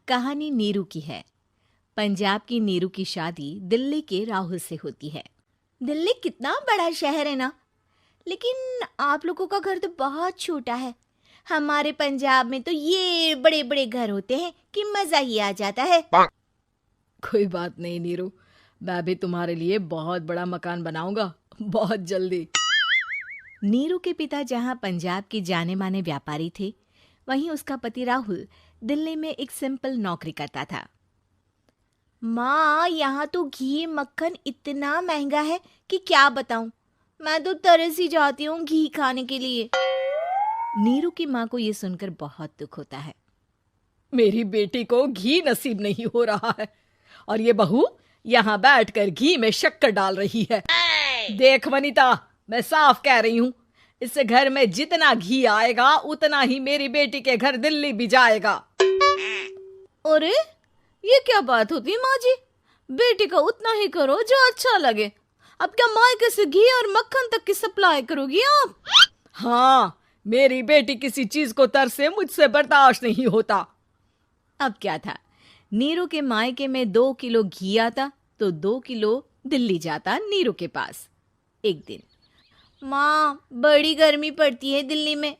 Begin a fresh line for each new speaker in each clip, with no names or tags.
कहानी नीरू की है। पंजाब की नीरू की शादी दिल्ली के राहुल से होती है। दिल्ली कितना बड़ा शहर है ना, लेकिन आप लोगों का घर तो बहुत छोटा है। हमारे पंजाब में तो ये बड़े बड़े घर होते हैं कि मजा ही आ जाता है।
कोई बात नहीं नीरू, मैं भी तुम्हारे लिए बहुत बड़ा मकान बनाऊंगा बहुत जल्दी।
नीरू के पिता जहाँ पंजाब के जाने माने व्यापारी थे, वहीं उसका पति राहुल दिल्ली में एक सिंपल नौकरी करता था। माँ, यहाँ तो घी मक्खन इतना महंगा है कि क्या बताऊं। मैं तो तरस ही जाती हूँ घी खाने के लिए। नीरू की माँ को ये सुनकर बहुत दुख होता है।
मेरी बेटी को घी नसीब नहीं हो रहा है और ये बहू यहाँ बैठकर घी में शक्कर डाल रही है। देख वनिता, मैं साफ कह रही हूँ, इस घर में जितना घी आएगा उतना ही मेरी बेटी के घर दिल्ली भी जाएगा।
अरे, ये क्या बात होती है माँ जी? बेटी का उतना ही करो जो अच्छा लगे। अब क्या मायके से घी और मक्खन तक की सप्लाई करोगी आप?
हाँ, मेरी बेटी किसी चीज को तरसे मुझसे बर्दाश्त नहीं होता।
अब क्या था, नीरू के मायके में 2 किलो घी आता तो 2 किलो दिल्ली जाता नीरू के पास। एक दिन, माँ, बड़ी गर्मी पड़ती है दिल्ली में।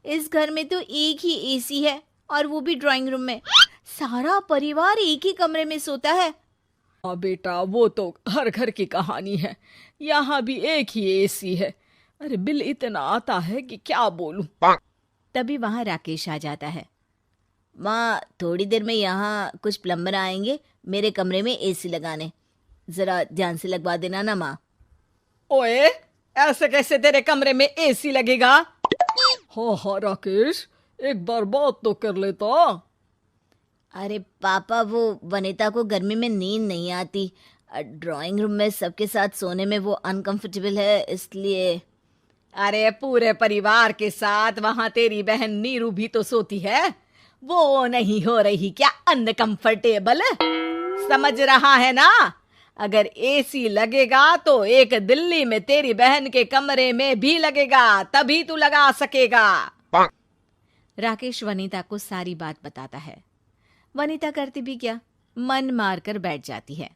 इस घर में तो एक ही एसी है और वो भी ड्राइंग रूम में। सारा परिवार एक ही कमरे में सोता है।
हाँ बेटा, वो तो हर घर की कहानी है। यहाँ भी एक ही एसी है। अरे बिल इतना आता है कि क्या बोलूं।
तभी वहां राकेश आ जाता है। माँ, थोड़ी देर में यहाँ कुछ प्लम्बर आएंगे मेरे कमरे में एसी लगाने। जरा ध्यान से लगवा देना ना माँ।
ओए, ऐसे कैसे तेरे कमरे में एसी लगेगा? हाँ हाँ राकेश, एक बार बात तो कर लेता।
अरे पापा, वो वनिता को गर्मी में नींद नहीं आती। ड्राइंग रूम में सबके साथ सोने में वो अनकंफर्टेबल है, इसलिए।
अरे पूरे परिवार के साथ वहां तेरी बहन नीरू भी तो सोती है। वो नहीं हो रही क्या अनकंफर्टेबल? समझ रहा है ना? अगर एसी लगेगा तो एक दिल्ली में तेरी बहन के कमरे में भी लगेगा, तभी तू लगा सकेगा।
राकेश वनिता को सारी बात बताता है। वनिता करती भी क्या, मन मारकर बैठ जाती है।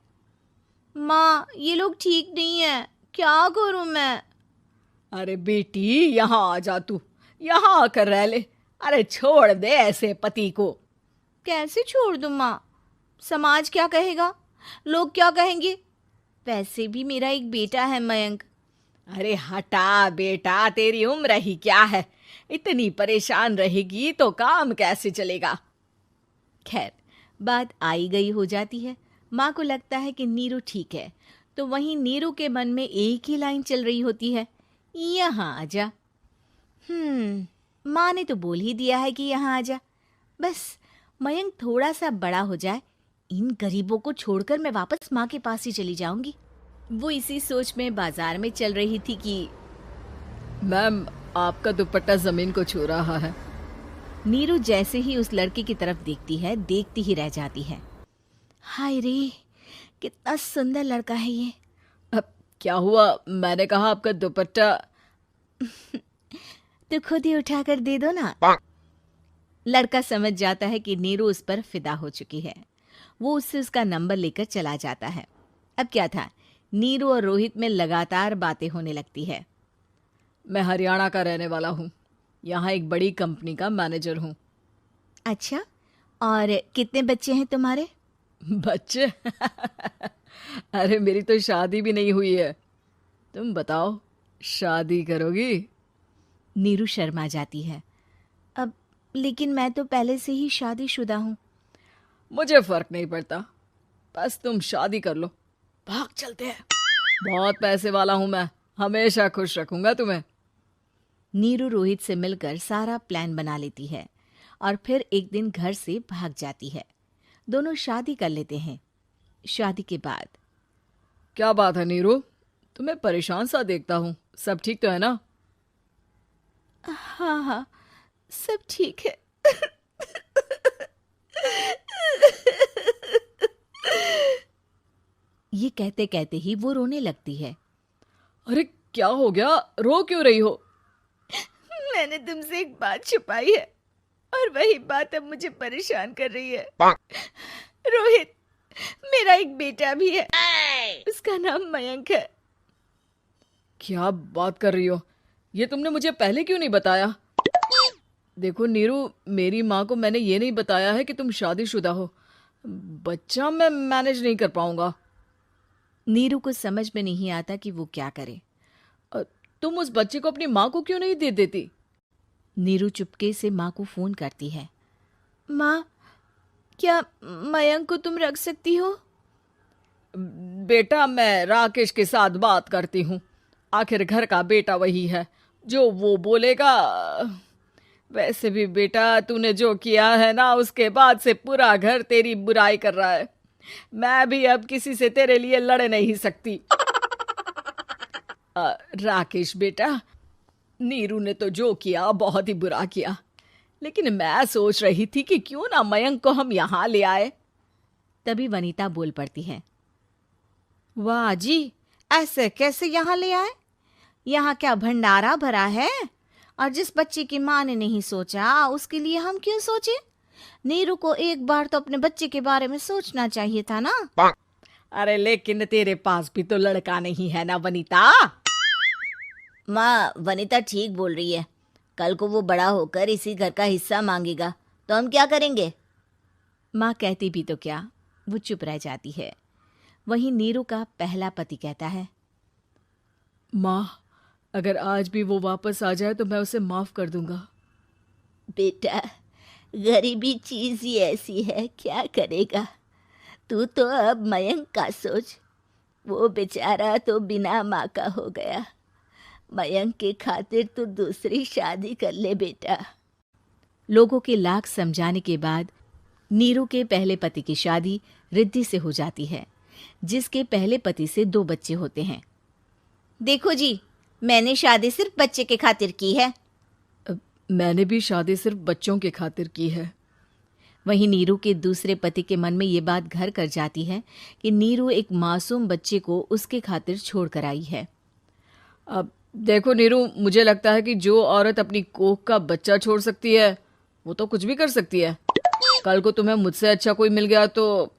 माँ, ये लोग ठीक नहीं है, क्या करूं मैं?
अरे बेटी, यहाँ आ जा, तू यहाँ आकर रह ले। अरे छोड़ दे ऐसे पति को।
कैसे छोड़ दूं माँ? समाज क्या कहेगा, लोग क्या कहेंगे? वैसे भी मेरा एक बेटा है मयंक।
अरे हटा बेटा, तेरी उम्र ही क्या है, इतनी परेशान रहेगी तो काम कैसे चलेगा।
खैर, बात आई गई हो जाती है। माँ को लगता है कि नीरू ठीक है, तो वहीं नीरू के मन में एक ही लाइन चल रही होती है, यहाँ आजा। माँ ने तो बोल ही दिया है कि यहाँ आजा। बस मयंक थोड़ा सा बड़ा हो जाए, इन गरीबों को छोड़कर मैं वापस माँ के पास ही चली जाऊंगी। वो इसी सोच में बाजार में चल रही थी कि
मैम, आपका दुपट्टा जमीन को छू रहा है।
नीरू जैसे ही उस लड़के की तरफ देखती है, देखती ही रह जाती है। हाय रे, कितना सुंदर लड़का है ये।
अब क्या हुआ? मैंने कहा आपका दुपट्टा।
तो खुद ही उठाकर दे दो ना। लड़का समझ जाता है कि नीरू उस पर फिदा हो चुकी है। वो उससे उसका नंबर लेकर चला जाता है। अब क्या था, नीरू और रोहित में लगातार बातें होने लगती है।
मैं हरियाणा का रहने वाला हूँ, यहाँ एक बड़ी कंपनी का मैनेजर हूँ।
अच्छा, और कितने बच्चे हैं तुम्हारे?
बच्चे? अरे मेरी तो शादी भी नहीं हुई है। तुम बताओ, शादी करोगी?
नीरू शर्मा जाती है। अब लेकिन मैं तो पहले से ही शादीशुदा हूँ।
मुझे फर्क नहीं पड़ता, बस तुम शादी कर लो, भाग चलते हैं। बहुत पैसे वाला हूं मैं, हमेशा खुश रखूंगा तुम्हें।
नीरू रोहित से मिलकर सारा प्लान बना लेती है और फिर एक दिन घर से भाग जाती है। दोनों शादी कर लेते हैं। शादी के बाद,
क्या बात है नीरू, तुम्हें परेशान सा देखता हूँ, सब ठीक तो है ना?
हाँ हाँ, सब ठीक है। ये कहते कहते ही वो रोने लगती है।
अरे क्या हो गया, रो क्यों रही हो?
मैंने तुमसे एक बात छुपाई है
और वही बात अब मुझे परेशान कर रही है। रोहित, मेरा एक बेटा भी है, उसका नाम मयंक है।
क्या बात कर रही हो? ये तुमने मुझे पहले क्यों नहीं बताया? देखो नीरू, मेरी माँ को मैंने ये नहीं बताया है कि तुम शादीशुदा हो। बच्चा मैं मैनेज नहीं कर पाऊंगा।
नीरू को समझ में नहीं आता कि वो क्या करे।
तुम उस बच्चे को अपनी माँ को क्यों नहीं दे देती?
नीरू चुपके से माँ को फोन करती है। माँ, क्या मयंक को तुम रख सकती हो?
बेटा, मैं राकेश के साथ बात करती हूँ। आखिर घर का बेटा वही है, जो वो बोलेगा। वैसे भी बेटा, तूने जो किया है ना, उसके बाद से पूरा घर तेरी बुराई कर रहा है। मैं भी अब किसी से तेरे लिए लड़ नहीं सकती। राकेश बेटा, नीरू ने तो जो किया बहुत ही बुरा किया, लेकिन मैं सोच रही थी कि क्यों ना मयंक को हम यहाँ ले आए।
तभी वनीता बोल पड़ती है। वाह जी, ऐसे कैसे यहाँ ले आए? यहाँ क्या भंडारा भरा है? और जिस बच्चे की माँ ने नहीं सोचा, उसके लिए हम क्यों सोचे? नीरू को एक बार तो अपने बच्चे के बारे में सोचना चाहिए था ना।
अरे लेकिन तेरे पास भी तो लड़का नहीं है ना वनीता।
माँ, वनीता ठीक बोल रही है। कल को वो बड़ा होकर इसी घर का हिस्सा मांगेगा तो हम क्या करेंगे?
माँ कहती भी तो क्या, वो चुप रह जाती है। वहीं नीरू का पहला पति कहता है।
माँ, अगर आज भी वो वापस आ जाए तो मैं उसे माफ कर दूंगा।
बेटा, गरीबी चीज ही ऐसी है, क्या करेगा। तू तो अब मयंक का सोच। वो बेचारा तो बिना माँ का हो गया। मयंक के खातिर तू दूसरी शादी कर ले बेटा।
लोगों के लाख समझाने के बाद नीरू के पहले पति की शादी रिद्धि से हो जाती है, जिसके पहले पति से 2 बच्चे होते हैं।
देखो जी, मैंने शादी सिर्फ बच्चे के खातिर की है।
मैंने भी शादी सिर्फ बच्चों के खातिर की है।
वहीं नीरू के दूसरे पति के मन में ये बात घर कर जाती है कि नीरू एक मासूम बच्चे को उसके खातिर छोड़ कर आई है।
अब देखो नीरू, मुझे लगता है कि जो औरत अपनी कोख का बच्चा छोड़ सकती है, वो तो कुछ भी कर सकती है। कल को तुम्हें मुझसे अच्छा कोई मिल गया तो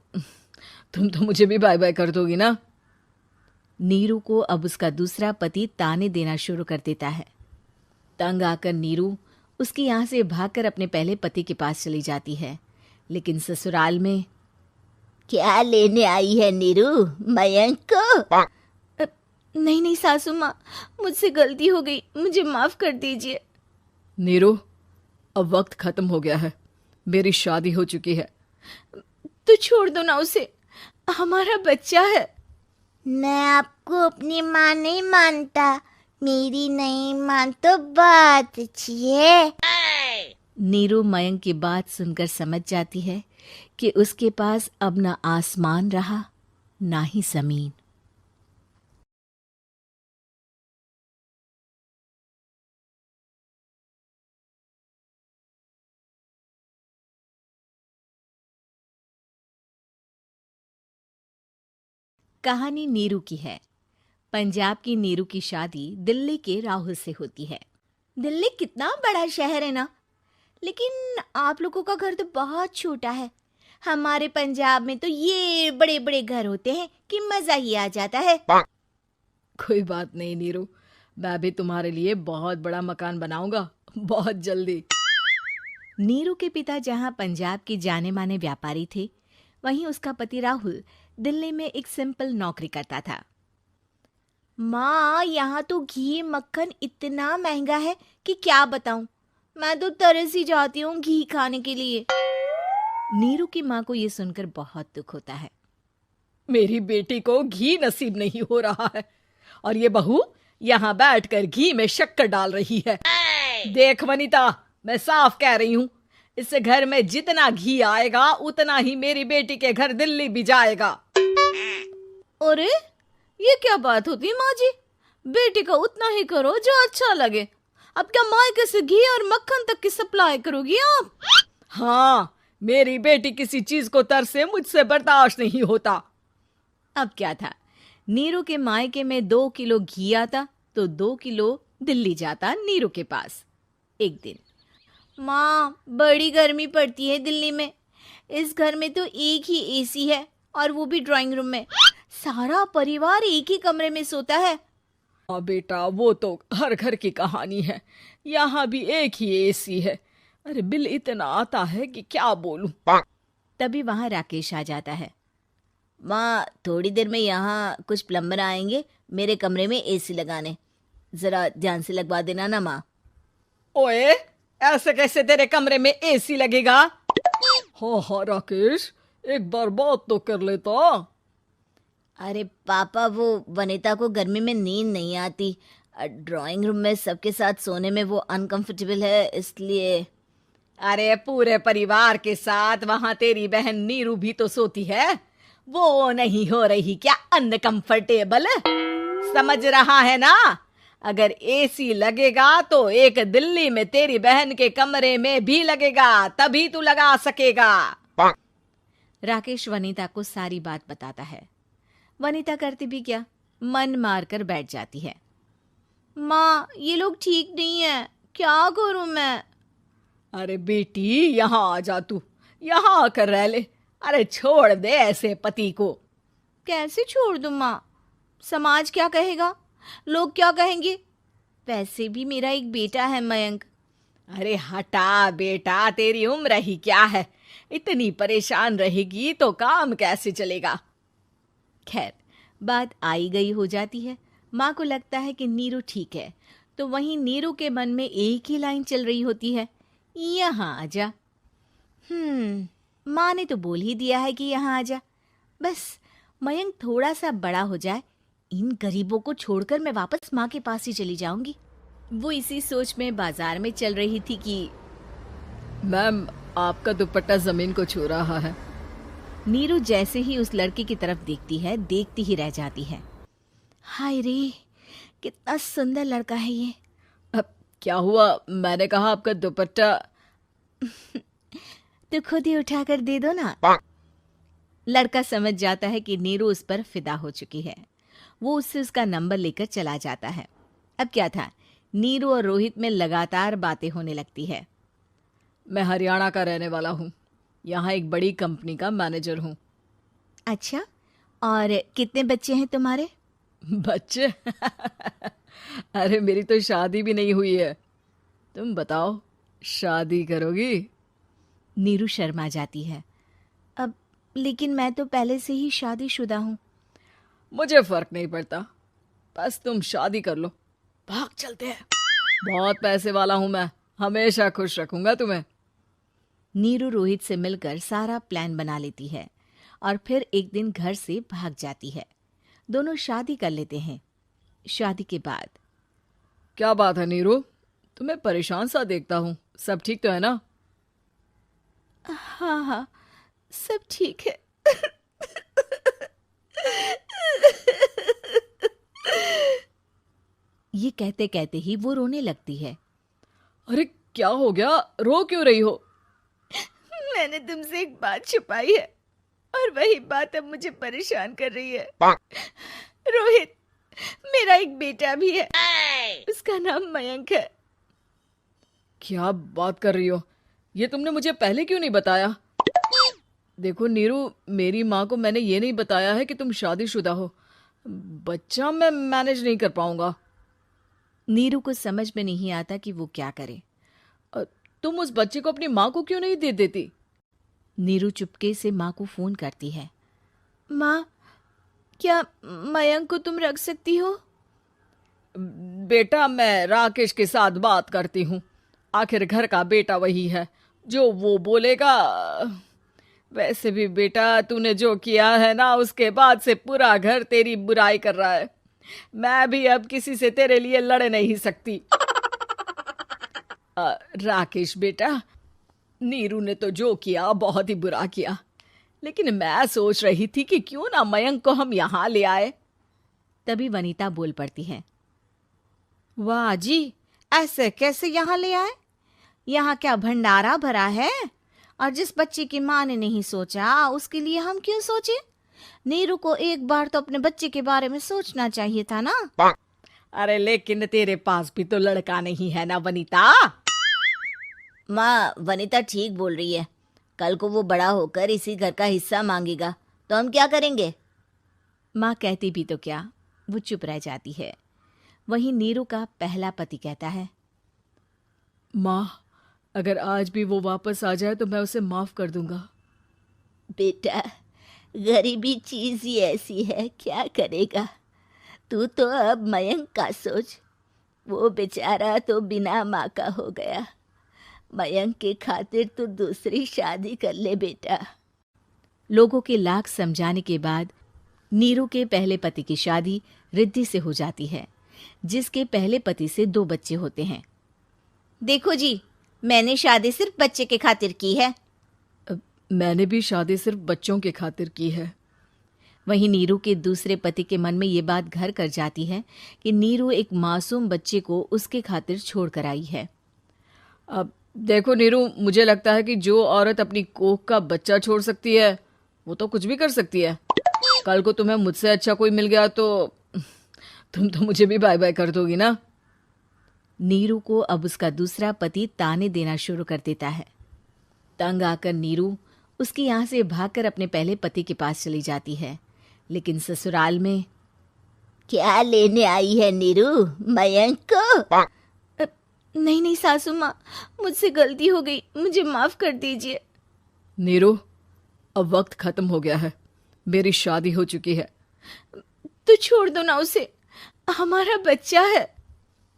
तुम तो मुझे भी बाय बाय कर दोगी ना।
नीरू को अब उसका दूसरा पति ताने देना शुरू कर देता है। तंग आकर नीरू उसके यहाँ से भागकर अपने पहले पति के पास चली जाती है, लेकिन ससुराल में
क्या लेने आई है नीरू, मयंक को?
नहीं नहीं सासू माँ, मुझसे गलती हो गई, मुझे माफ कर दीजिए।
नीरू, अब वक्त खत्म हो गया है, मेरी शादी हो चुकी है।
तो छोड़ दो ना उसे, हमारा बच्चा है।
मैं आपको अपनी माँ नहीं मानता। मेरी नहीं मान तो बात अच्छी है।
नीरू मयंक की बात सुनकर समझ जाती है कि उसके पास अब ना आसमान रहा ना ही जमीन। कहानी नीरू की है। पंजाब की नीरू की शादी दिल्ली के राहुल से होती है। दिल्ली कितना बड़ा शहर है ना, लेकिन आप लोगों का घर तो बहुत छोटा है। हमारे पंजाब में तो ये बड़े बड़े घर होते हैं कि मजा ही आ जाता है।
कोई बात नहीं नीरू, मैं भी तुम्हारे लिए बहुत बड़ा मकान बनाऊंगा, बहुत जल्दी।
नीरू के पिता जहां पंजाब के जाने माने व्यापारी थे, वहीं उसका पति राहुल दिल्ली में एक सिंपल नौकरी करता था। माँ, यहाँ तो घी मक्खन इतना महंगा है कि क्या बताऊं। मैं तो तरस ही जाती हूँ घी खाने के लिए। नीरू की माँ को ये सुनकर बहुत दुख होता है।
मेरी बेटी को घी नसीब नहीं हो रहा है और ये बहू यहाँ बैठकर घी में शक्कर डाल रही है। देख वनीता, मैं साफ कह रही हूँ, इस घर में जितना घी आएगा उतना ही मेरी बेटी के घर दिल्ली भी जाएगा।
अरे ये क्या बात होती है माँ जी? बेटी का उतना ही करो जो अच्छा लगे। अब क्या मायके से घी और मक्खन तक की सप्लाई करोगी आप?
हाँ, मेरी बेटी किसी चीज को तरसे, मुझसे बर्दाश्त नहीं होता।
अब क्या था, नीरू के मायके में 2 किलो घी आता तो 2 किलो दिल्ली जाता नीरू के पास। एक दिन माँ, बड़ी गर्मी पड़ती है दिल्ली में। इस घर में तो एक ही एसी है और वो भी ड्राइंग रूम में। सारा परिवार एक ही कमरे में सोता है।
हाँ बेटा, वो तो हर घर की कहानी है। यहाँ भी एक ही एसी है। अरे बिल इतना आता है कि क्या बोलूं।
तभी वहां राकेश आ जाता है।
माँ, थोड़ी देर में यहाँ कुछ प्लम्बर आएंगे मेरे कमरे में एसी लगाने। जरा ध्यान से लगवा देना ना माँ।
ओए, ऐसे कैसे तेरे कमरे में एसी लगेगा? हाँ हाँ राकेश, एक बार बात तो कर लेता।
अरे पापा, वो वनिता को गर्मी में नींद नहीं आती। ड्राइंग रूम में सबके साथ सोने में वो अनकंफर्टेबल है, इसलिए।
अरे पूरे परिवार के साथ वहां तेरी बहन नीरू भी तो सोती है। वो नहीं हो रही क्या अनकंफर्टेबल? समझ रहा है ना? अगर एसी लगेगा तो एक दिल्ली में तेरी बहन के कमरे में भी लगेगा, तभी तू लगा सकेगा।
राकेश वनीता को सारी बात बताता है। वनीता करती भी क्या, मन मारकर बैठ जाती है। माँ, ये लोग ठीक नहीं है, क्या करूं मैं?
अरे बेटी, यहाँ आ जा तू, यहाँ आकर रह ले। अरे छोड़ दे ऐसे पति को।
कैसे छोड़ दूं माँ? समाज क्या कहेगा, लोग क्या कहेंगे? वैसे भी मेरा एक बेटा है मयंक।
अरे हटा बेटा, तेरी उम्र ही क्या है? इतनी परेशान रहेगी तो काम कैसे चलेगा?
खैर, बात आई गई हो जाती है। माँ को लगता है कि नीरू ठीक है, तो वहीं नीरू के मन में एक ही लाइन चल रही होती है, यहाँ आजा। माँ ने तो बोल ही दिया है कि यहाँ आजा। बस मयंक थोड़ा सा बड़ा हो जाए, इन गरीबों को छोड़कर मैं वापस माँ के पास ही चली जाऊंगी। वो इसी सोच में बाजार में चल रही थी कि
मैम, आपका दुपट्टा जमीन को छू रहा है।
नीरू जैसे ही उस लड़के की तरफ देखती है, देखती ही रह जाती है। हाय रे, कितना सुंदर लड़का है ये।
अब क्या हुआ? मैंने कहा आपका दुपट्टा।
तो खुद ही उठाकर दे दो ना। लड़का समझ जाता है कि नीरू उस पर फिदा हो चुकी है। वो उससे उसका नंबर लेकर चला जाता है। अब क्या था, नीरू और रोहित में लगातार बातें होने लगती है।
मैं हरियाणा का रहने वाला हूँ, यहाँ एक बड़ी कंपनी का मैनेजर हूँ।
अच्छा, और कितने बच्चे हैं तुम्हारे?
बच्चे? अरे मेरी तो शादी भी नहीं हुई है। तुम बताओ, शादी करोगी?
नीरू शर्मा जाती है। अब लेकिन मैं तो पहले से ही शादीशुदा हूँ।
मुझे फर्क नहीं पड़ता, बस तुम शादी कर लो, भाग चलते हैं। बहुत पैसे वाला हूं मैं, हमेशा खुश रखूंगा तुम्हें।
नीरू रोहित से मिलकर सारा प्लान बना लेती है और फिर एक दिन घर से भाग जाती है। दोनों शादी कर लेते हैं। शादी के बाद
क्या बात है नीरू, तुम्हें परेशान सा देखता हूँ, सब ठीक तो है ना?
हाँ हाँ, सब ठीक है। ये कहते कहते ही वो रोने लगती है।
अरे क्या हो गया, रो क्यों रही हो?
मैंने तुमसे एक बात छुपाई है और वही बात अब मुझे परेशान कर रही है। रोहित, मेरा एक बेटा भी है, उसका नाम मयंक है।
क्या बात कर रही हो? ये तुमने मुझे पहले क्यों नहीं बताया? देखो नीरू, मेरी माँ को मैंने ये नहीं बताया है कि तुम शादीशुदा हो। बच्चा मैं मैनेज नहीं कर पाऊंगा।
नीरू को समझ में नहीं आता कि वो क्या करे।
तुम उस बच्चे को अपनी माँ को क्यों नहीं दे देती?
नीरू चुपके से माँ को फोन करती है। माँ, क्या मयंक को तुम रख सकती हो?
बेटा, मैं राकेश के साथ बात करती हूँ, आखिर घर का बेटा वही है, जो वो बोलेगा। वैसे भी बेटा, तूने जो किया है ना, उसके बाद से पूरा घर तेरी बुराई कर रहा है। मैं भी अब किसी से तेरे लिए लड़ नहीं सकती। राकेश बेटा, नीरू ने तो जो किया बहुत ही बुरा किया, लेकिन मैं सोच रही थी कि क्यों ना मयंक को हम यहाँ ले आए।
तभी वनीता बोल पड़ती है। वाह जी, ऐसे कैसे यहाँ ले आए? यहाँ क्या भंडारा भरा है? और जिस बच्चे की माँ ने नहीं सोचा, उसके लिए हम क्यों सोचे? नीरू को एक बार तो अपने बच्चे के बारे में सोचना चाहिए था ना।
अरे लेकिन तेरे पास भी तो लड़का नहीं है ना वनीता?
माँ, वनिता ठीक बोल रही है। कल को वो बड़ा होकर इसी घर का हिस्सा मांगेगा तो हम क्या करेंगे?
माँ कहती भी तो क्या, वो चुप रह जाती है। वहीं नीरू का पहला पति कहता है,
माँ, अगर आज भी वो वापस आ जाए तो मैं उसे माफ कर दूंगा।
बेटा, गरीबी चीज ही ऐसी है, क्या करेगा। तू तो अब मयंक का सोच। वो बेचारा तो बिना माँ का हो गया। मयंक के खातिर तू दूसरी शादी कर ले बेटा।
लोगों के लाख समझाने के बाद नीरू के पहले पति की शादी रिद्धि से हो जाती है, जिसके पहले पति से 2 बच्चे होते हैं।
देखो जी, मैंने शादी सिर्फ बच्चे के खातिर की है।
मैंने भी शादी सिर्फ बच्चों के खातिर की है।
वहीं नीरू के दूसरे पति के मन में ये बात घर कर जाती है कि नीरू एक मासूम बच्चे को उसके खातिर छोड़ कर आई है।
अब देखो नीरू, मुझे लगता है कि जो औरत अपनी कोख का बच्चा छोड़ सकती है वो तो कुछ भी कर सकती है। कल को तुम्हें मुझसे अच्छा कोई मिल गया तो तुम तो मुझे भी बाय बाय कर दोगी ना।
नीरू को अब उसका दूसरा पति ताने देना शुरू कर देता है। तंग आकर नीरू उसके यहाँ से भागकर अपने पहले पति के पास चली जाती है, लेकिन ससुराल में
क्या लेने आई है नीरू, मयंक को?
नहीं नहीं सासू माँ, मुझसे गलती हो गई, मुझे माफ कर दीजिए।
नीरू, अब वक्त खत्म हो गया है, मेरी शादी हो चुकी है।
तो छोड़ दो ना उसे, हमारा बच्चा है।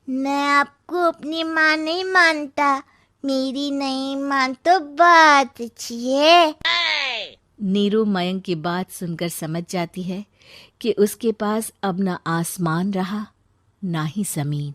मैं आपको अपनी माँ नहीं मानता। मेरी नहीं मान तो बात अच्छी है।
नीरू मयंक की बात सुनकर समझ जाती है कि उसके पास अब ना आसमान रहा ना ही जमीन।